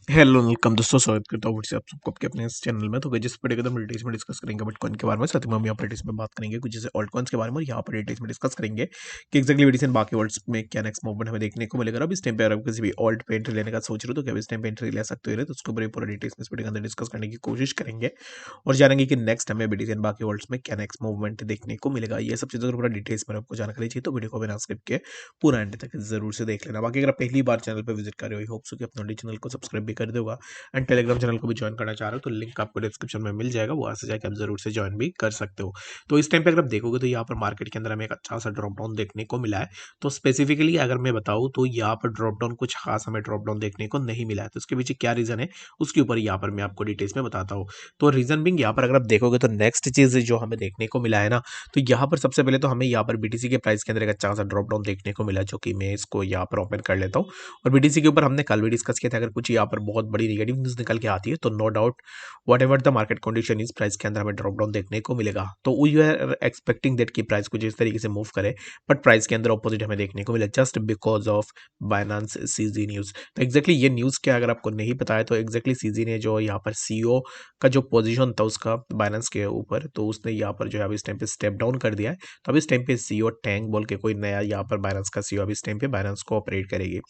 Hello welcome दोस्तों, स्वागत करता हूँ फिर से आप सबको आपके अपने इस चैनल में। तो जिस पढ़ेगा तो डिटेल्स में डिस्कस करेंगे बिटकॉइन के बारे में। साथ ही में हम यहाँ पर डिटेल्स में बात करेंगे कुछ जैसे ऑल्ट कॉइन्स के बारे में, और यहाँ पर डिटेल्स में डिस्कस करेंगे कि एक्जैक्टली मेडिसिन बाकी वर्ल्ड्स में क्या नेक्स्ट मूवमेंट हमें देखने को मिलेगा। अब इस टाइम पे अगर आप किसी भी ऑल्ट पे एंट्री लेने का सोच रहे हो तो क्या इस टाइम पे एंट्री ले सकते हो, तो उसके ऊपर पूरा डिटेल्स में इस वीडियो के अंदर डिस्कस करने की कोशिश करेंगे और जानेंगे कि नेक्स्ट हमें मेडिसिन बाकी वर्ल्ड्स में क्या नेक्स्ट मूवमेंट देखने को मिलेगा। ये सब चीज़ों का पूरा डिटेल्स में आपको जानकारी चाहिए तो वीडियो को बिना स्किप के पूरा एंड तक जरूर से देख लेना। बाकी अगर आप पहली बार चैनल पर विजिट कर रहे हो, होप सो कि अपने चैनल को सब्सक्राइब भी कर दोगा एंड टेलीग्राम चैनल को भी ज्वाइन करना चाह रहे हो तो लिंक आपको डिस्क्रिप्शन में मिल जाएगा, वहां से जाकर आप जरूर से ज्वाइन भी कर सकते हो। तो इस टाइम पे अगर आप देखोगे तो यहाँ पर मार्केट के अंदर हमें एक अच्छा सा ड्रॉप डाउन देखने को मिला है। तो स्पेसिफिकली अगर मैं बताऊँ तो यहाँ पर ड्रॉप डाउन कुछ खास हमें ड्रॉप डाउन देखने को नहीं मिला है। तो उसके पीछे क्या रीजन है उसके ऊपर यहाँ पर मैं आपको डिटेल्स में बताता हूँ। तो रीजन बिंग यहाँ पर अगर आप देखोगे तो नेक्स्ट चीज जो हमें देखने को मिला है ना, तो यहाँ पर सबसे पहले तो हमें यहाँ पर बीटीसी के प्राइस के अंदर एक अच्छा सा ड्रॉप डाउन देखने को मिला, जो कि मैं इसको यहाँ पर ओपन कर लेता हूँ। और बीटीसी के ऊपर हमने कल भी डिस्कस किया था, अगर कुछ यहाँ पर बहुत बड़ी नेगेटिव न्यूज निकल के आती है तो no doubt whatever the market condition is, price के अंदर हमें ड्रॉप डाउन देखने को मिलेगा। तो वी आर एक्सपेक्टिंग दैट कि प्राइस कुछ इस तरीके से मूव करे, बट प्राइस के अंदर ऑपोजिट हमें देखने को मिला just because of Binance CG news. तो एक्जैक्टली ये न्यूज क्या अगर आपको नहीं पता है तो एक्जैक्टली सीजी ने जो यहाँ पर सीईओ का जो पोजीशन था उसका बाइनेंस के ऊपर, तो उसने यहाँ पर जो है अभी इस टाइम पे स्टेप डाउन कर दिया है। तो अभी इस टाइम पे सीईओ टैंग बोल के कोई नया यहाँ पर बाइनेंस का सीईओ अभी इस टाइम पे बाइनेंस को ऑपरेट करेगी।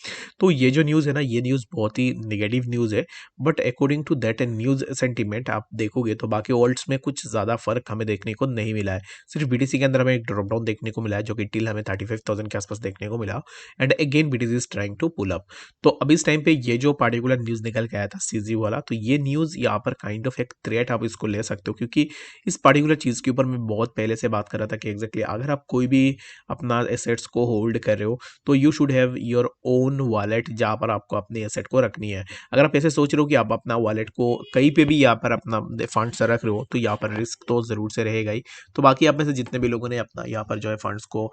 तो ये जो न्यूज़ है ना, ये न्यूज़ बहुत ही नेगेटिव न्यूज़ है, but according to that news sentiment आप देखोगे तो बाकी ऑल्ट्स में कुछ ज़्यादा फर्क हमें देखने को नहीं मिला है। सिर्फ बीटीसी के अंदर हमें एक ड्रॉप डाउन देखने को मिला है, जो कि टिल हमें 35,000 के आसपास देखने को मिला। And again BTC is trying to pull up. तो अभी इस टाइम पे ये जो पार्टिकुलर न्यूज़ निकल के आया था सीजी वाला, तो ये न्यूज़ यहाँ पर काइंड ऑफ एक थ्रेट आप इसको ले सकते हो, क्योंकि इस पार्टिकुलर चीज़ के ऊपर मैं बहुत पहले से बात कर रहा था कि एग्जैक्टली अगर आप कोई भी अपना एसेट्स को होल्ड कर रहे हो तो you should have your own wallet जहाँ पर आपको अपने एसेट को रखनी है। अगर आप ऐसे सोच रहे हो कि आप अपना वॉलेट को कहीं पे भी यहाँ पर अपना फंड्स रख रहे हो तो यहाँ पर रिस्क तो ज़रूर से रहेगा ही। तो बाकी आप में से जितने भी लोगों ने अपना यहाँ पर जो है फंड्स को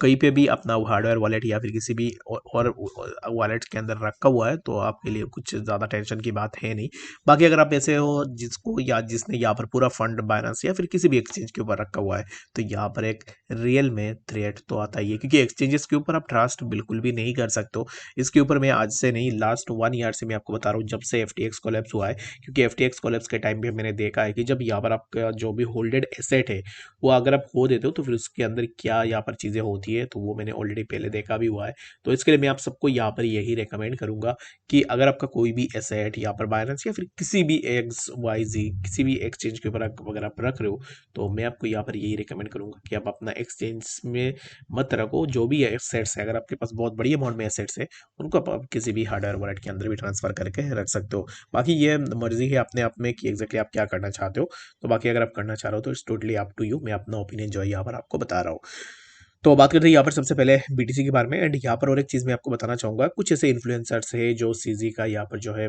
कहीं पे भी अपना हार्डवेयर वॉलेट या फिर किसी भी और वॉलेट के अंदर रखा हुआ है तो आपके लिए कुछ ज़्यादा टेंशन की बात है नहीं। बाकी अगर आप ऐसे हो जिसको या जिसने यहाँ पर पूरा फंड बाइनेंस या फिर किसी भी एक्सचेंज के ऊपर रखा हुआ है, तो यहाँ पर एक रियल में थ्रेट तो आता ही है, क्योंकि एक्सचेंजेस के ऊपर आप ट्रस्ट बिल्कुल भी नहीं कर सकते हो। इसके ऊपर मैं आज से नहीं, लास्ट 1 ईयर से मैं आपको बता रहा हूँ, जब से FTX कोलैप्स हुआ है। क्योंकि FTX कोलैप्स के टाइम पे मैंने देखा है कि जब यहाँ पर आपका जो भी होल्डेड एसेट है वो अगर आप खो देते हो तो फिर उसके अंदर क्या यहाँ पर चीज़ें होती है, तो वो मैंने ऑलरेडी पहले देखा भी हुआ है। तो इसके लिए मैं आप सबको यहाँ पर यही रिकमेंड करूंगा कि अगर आपका कोई भी एसेट यहाँ पर बाइनेंस या फिर किसी भी XYZ किसी भी एक्सचेंज के ऊपर अगर आप रख रहे हो, तो मैं आपको यहाँ पर यही रिकमेंड करूंगा कि आप अपना एक्सचेंज में मत रखो। जो भी एसेट्स है, अगर आपके पास बहुत बड़ी अमाउंट में एसेट्स है, उनको आप किसी भी हार्डवेयर वॉलेट के अंदर भी ट्रांसफर करके रख सकते हो। बाकी ये मर्जी है अपने आप में कि एग्जैक्टली आप क्या करना चाहते हो। तो बाकी अगर आप करना चाह रहे हो तो it's totally up to you, मैं अपना ओपिनियन जो है यहाँ पर आपको बता रहा हूँ। तो बात करते हैं यहाँ पर सबसे पहले बीटीसी के बारे में। एंड यहाँ पर और एक चीज़ मैं आपको बताना चाहूँगा, कुछ ऐसे इन्फ्लुएंसर्स है जो सीजी का यहाँ पर जो है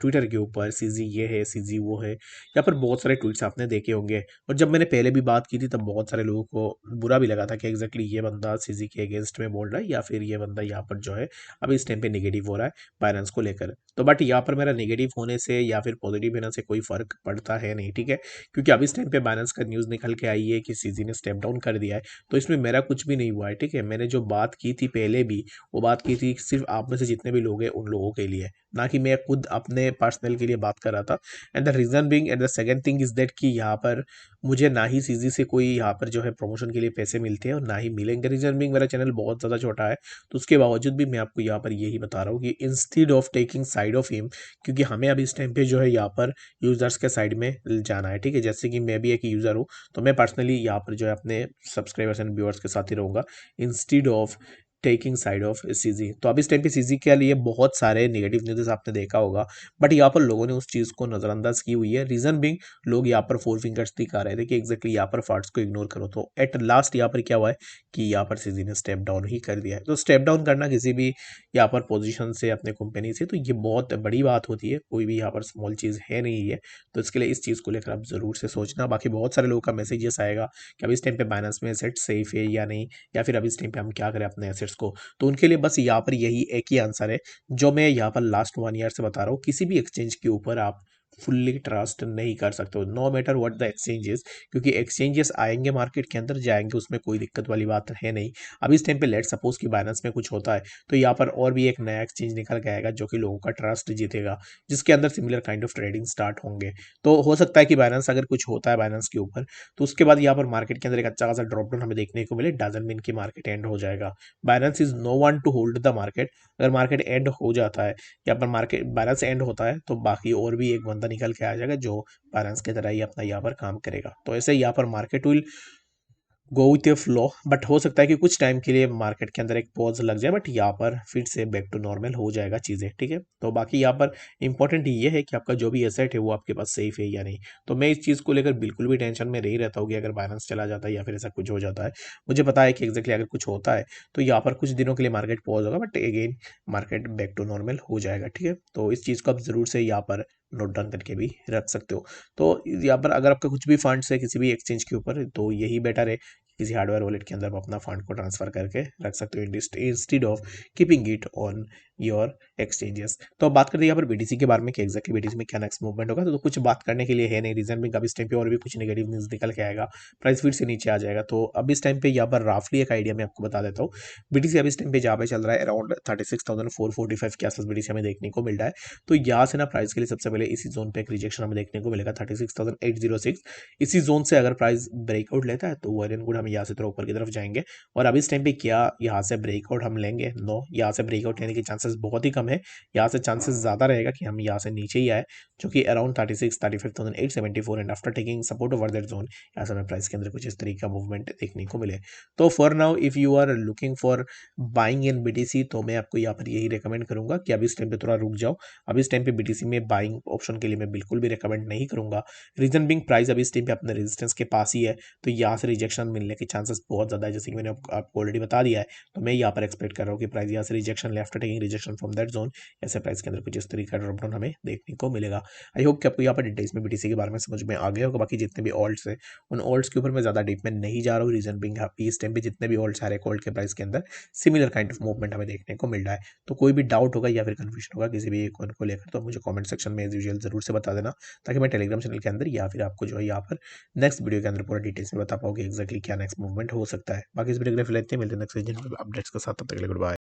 ट्विटर के ऊपर सीजी ये है सीजी वो है, यहाँ पर बहुत सारे ट्वीट्स आपने देखे होंगे। और जब मैंने पहले भी बात की थी तब बहुत सारे लोगों को बुरा भी लगा था कि एग्जैक्टली ये बंदा सीजी के अगेंस्ट में बोल रहा है या फिर ये बंदा यहाँ पर जो है अभी इस टाइम पे नेगेटिव हो रहा है बाइनेंस को लेकर। तो बट यहाँ पर मेरा नेगेटिव होने से या फिर पॉजिटिव होने से कोई फर्क पड़ता है नहीं, ठीक है। क्योंकि अभी इस टाइम पे बाइनेंस का न्यूज़ निकल के आई है कि सीजी ने स्टेप डाउन कर दिया है, तो इसमें मेरा कुछ भी नहीं हुआ है, ठीक है। मैंने जो बात की थी पहले भी, वो बात की थी सिर्फ आप में से जितने भी लोग हैं उन लोगों के लिए, ना कि मैं खुद अपने पर्सनल के लिए बात कर रहा था। And the reason being and the second thing is that कि यहाँ पर मुझे ना ही सीजी से कोई यहाँ पर जो है प्रमोशन के लिए पैसे मिलते हैं और ना ही मिलेंगे। रीजन बिंग मेरा चैनल बहुत ज़्यादा छोटा है, तो उसके बावजूद भी मैं आपको यहाँ पर यही बता रहा हूँ कि instead of taking side of him, क्योंकि हमें अभी इस टाइम पे जो है यहाँ पर यूजर्स के साइड में जाना है, ठीक है। जैसे कि मैं भी एक यूज़र हूँ, तो मैं पर्सनली यहाँ पर जो है अपने सब्सक्राइबर्स एंड व्यूअर्स के साथ ही रहूँगा instead of taking side of CG. तो अब इस टाइम पे सीजी के लिए बहुत सारे नेगेटिव न्यूज़ आपने देखा होगा, बट यहाँ पर लोगों ने उस चीज़ को नज़रअंदाज की हुई है। रीजन बिंग लोग यहाँ पर फोर फिंगर्स दिखा रहे थे कि एग्जैक्टली यहाँ पर फार्ट्स को इग्नोर करो। तो एट लास्ट यहाँ पर क्या हुआ है कि यहाँ पर सीजी ने स्टेप डाउन ही कर दिया है। तो स्टेप डाउन करना किसी भी यहाँ पर पोजीशन से अपने कंपनी से, तो ये बहुत बड़ी बात होती है, कोई भी यहाँ पर स्मॉल चीज़ है नहीं है। तो इसके लिए इस चीज़ को लेकर आप ज़रूर से सोचना। बाकी बहुत सारे लोगों का मैसेजेस आएगा कि अभी इस टाइम पे बाइनेंस में एसेट सेफ है या नहीं, या फिर अभी इस टाइम पे हम क्या करें अपने एसेट्स को। तो उनके लिए बस यहाँ पर यही एक ही आंसर है जो मैं यहाँ पर लास्ट 1 ईयर से बता रहा हूँ, किसी भी एक्सचेंज के ऊपर आप फुल्ली ट्रस्ट नहीं कर सकते हो, no matter what the exchanges, क्योंकि एक्सचेंजेस आएंगे मार्केट के अंदर, जाएंगे, उसमें कोई दिक्कत वाली बात है नहीं। अब इस टाइम पे लेट सपोज कि बाइनेंस में कुछ होता है तो यहाँ पर और भी एक नया एक्सचेंज निकल के आएगा जो कि लोगों का ट्रस्ट जीतेगा, जिसके अंदर similar kind of trading start होंगे। तो हो सकता है कि बाइनेंस अगर कुछ होता है बाइनेंस के ऊपर तो उसके बाद यहाँ पर मार्केट के अंदर एक अच्छा खासा ड्रॉप डाउन हमें देखने को मिले, डजंट मीन कि मार्केट एंड हो जाएगा। Binance is no one to hold the market. अगर मार्केट एंड हो जाता है या पर मार्केट बाइनेंस एंड होता है तो बाकी और भी एक बंदा निकल के आ जाएगा जो बाइनेंस की तरह ही अपना यहाँ पर काम करेगा। तो ऐसे यहाँ पर market will go with your flow, but हो सकता है कि कुछ टाइम के लिए मार्केट के अंदर एक पॉज लग जाए, बट यहाँ पर फिर से बैक टू नॉर्मल हो जाएगा चीज़ें, ठीक है। तो बाकी यहाँ पर इंपॉर्टेंट ये है कि आपका जो भी एसेट है वो आपके पास सेफ है या नहीं। तो मैं इस चीज़ को लेकर बिल्कुल भी टेंशन में नहीं रहता हूँ कि अगर बाइनेंस चला जाता है या फिर ऐसा कुछ हो जाता है। मुझे पता है कि एग्जैक्टली अगर कुछ होता है तो यहाँ पर कुछ दिनों के लिए मार्केट पॉज होगा, but again market back to normal हो जाएगा, ठीक है। तो इस चीज़ को आप जरूर से यहाँ पर नोट डाउन करके भी रख सकते हो। तो यहाँ पर अगर आपका कुछ भी फंड्स है किसी भी एक्सचेंज के ऊपर तो यही बेटर है, किसी हार्डवेयर वॉलेट के अंदर आप अपना फंड को ट्रांसफर करके रख सकते हो instead of keeping it on your exchanges. तो अब बात करते हैं यहाँ पर बीटीसी के बारे में कि एक्जैक्टली बीटीसी में क्या नेक्स्ट मूवमेंट होगा। तो कुछ बात करने के लिए है नहीं, रीजन भी अब इस टाइम पे और भी कुछ नेगेटिव न्यूज निकल के आएगा, प्राइस फिर से नीचे आ जाएगा। तो अब इस टाइम पे यहाँ पर राफली एक आइडिया मैं आपको बता देता हूँ। बीटीसी अब इस टाइम पे जहाँ पे चल रहा है अराउंड 36,445 के आसपास बीटीसी हमें देखने को मिल रहा है। तो यहाँ से ना प्राइस के लिए सबसे पहले इसी जोन पे एक रिजेक्शन हमें देखने को मिलेगा 36,806। इसी जोन से अगर प्राइस ब्रेकआउट लेता है तो वेल एंड गुड, हम यहाँ से थोड़ा ऊपर की तरफ जाएंगे। और अब इस टाइम पे क्या यहाँ से ब्रेकआउट हम लेंगे? नो, यहाँ से ब्रेकआउट लेने के चांसेस बहुत ही कम है। यहाँ से चांसेस ज़्यादा रहेगा कि हम यहाँ से नीचे ही आए, जो कि around 35,874 and after taking support over that zone यहाँ से हमें प्राइस के अंदर कुछ इस तरीके का मूवमेंट देखने को मिले। तो for now if you are looking for buying in BTC तो मैं आपको यहाँ पर यही रिकमेंड करूंगा कि अभी इस टाइम पे थोड़ा रुक जाओ। अभी इस टाइम पे बीटीसी में बाइंग ऑप्शन के लिए मैं बिल्कुल भी रिकमेंड नहीं करूंगा। रीजन बिंग प्राइस अभी इस टाइम पे अपने रेजिस्टेंस के पास ही है, तो यहाँ से रिजेक्शन मिलने के चांसेस बहुत ज़्यादा है, जैसे कि मैंने आपको ऑलरेडी बता दिया है। तो मैं यहाँ पर एक्सपेक्ट कर रहा हूँ कि प्राइस यहाँ से रिजेक्शन ले, after taking rejection from that zone ऐसे प्राइस के अंदर कुछ इस तरीके का ड्रॉप डाउन हमें देखने को मिलेगा। आई होप कि आपको यहाँ पर डिटेल्स में बीटीसी के बारे में समझ में आ गया होगा। बाकी जितने भी ऑल्ट्स है उन ऑल्ट्स के ऊपर मैं ज़्यादा डीप में नहीं जा रहा हूँ। रीजन बिंग इस टाइम पे जितने भी ऑल्ट्स आ रहे हैं ऑल्ट के प्राइस के अंदर सिमिलर काइंड ऑफ मूवमेंट हमें देखने को मिल रहा है। तो कोई भी डाउट होगा या फिर कंफ्यूजन होगा किसी भी एक कॉइन को लेकर तो मुझे कमेंट सेक्शन में एज यूजुअल जरूर से बता देना, ताकि मैं टेलीग्राम चैनल के अंदर या फिर आपको जो है यहाँ पर नेक्स्ट वीडियो के अंदर पूरा डिटेल्स में बता पाओगे एक्जैक्टली क्या नेक्स्ट मूवमेंट हो सकता है। बाकी इस वीडियो के लिए फिलहाल इतने, मिलते हैं नेक्स्ट अपडेट्स के साथ, तब तक के लिए गुड बाय।